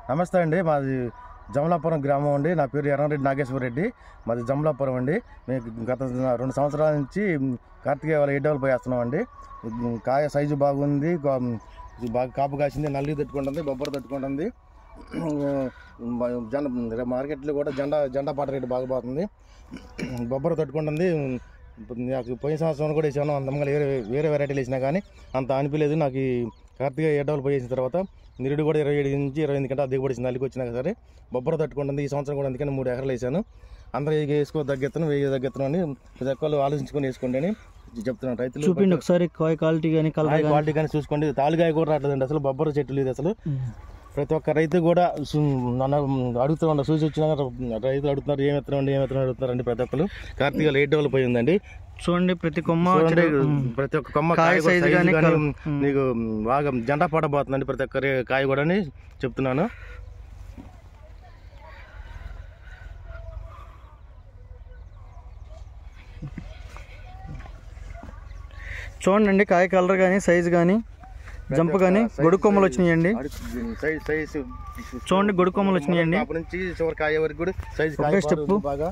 నమస్తే అండి, మాది జమలాపురం గ్రామం అండి. నా పేరు ఎర్రంరెడ్డి నాగేశ్వర రెడ్డి. మాది జమలాపురం అండి. మేము గత 2 సంవత్సరాల నుంచి కార్తికేయ వాళ్ళ ఎడ్డవలు పోయేస్తున్నాం అండి. కాయ సైజు బాగుంది, బాగా కాపు కాసింది, నల్లి తట్టుకుంటుంది, బొబ్బర తట్టుకుంటుంది. మార్కెట్లో కూడా జెండా పాట రేటు బాగా పోతుంది, బొబ్బర తట్టుకుంటుంది. నాకు పోయిన సంవత్సరం కూడా వేసాను, అంతమంగా వేరే వెరైటీలు వేసినా కానీ అంత అనిపించలేదు. నాకు ఈ కార్తికేయ ఎడ్డవలు పోయేసిన తర్వాత నిరుడు కూడా 27 నుంచి 28 గంటల దిగుబడి నల్లికి వచ్చినా సరే బొబ్బర తట్టుకుంటుంది. ఈ సంవత్సరం కూడా అందుకని 3 ఎకరాలు వేసాను. అందరూ వేసుకో తగ్గెత్తను, వేయ తగ్గెత్తను అని ప్రతి ఒక్కరు ఆలోచించుకొని వేసుకోండి అని చెప్తున్నాను. రైతులు చూపిండి ఒకసారి క్వాలిటీ కానీ చూసుకోండి. తాలుగాయ కూడా రావట్లేదండి, అసలు బొబ్బర చెట్టు లేదు అసలు. ప్రతి ఒక్క రైతు కూడా నన్ను అడుగుతున్నారు, చూసి వచ్చిన రైతులు అడుగుతున్నారు ఏమెత్తనండి అడుగుతున్నారండి. ప్రతి ఒక్కరు కార్తీక లేట్ డెవలప్ అయిందండి. చూడండి ప్రతి కొమ్మ, ప్రతి ఒక్క కొమ్మ నీకు బాగా జెండా పడబోతుందండి ప్రతి ఒక్క కాయ కూడా అని చెప్తున్నాను. చూడండి కాయ కలర్ కానీ సైజు కానీ జంప్ కానీ గొడుగు కొమ్మలు వచ్చినాయండి. చూడండి గొడుగు కొమ్మలు వచ్చినాయండి. నుంచి చివరి కాయ వరకు కూడా సైజు స్టెప్ బాగా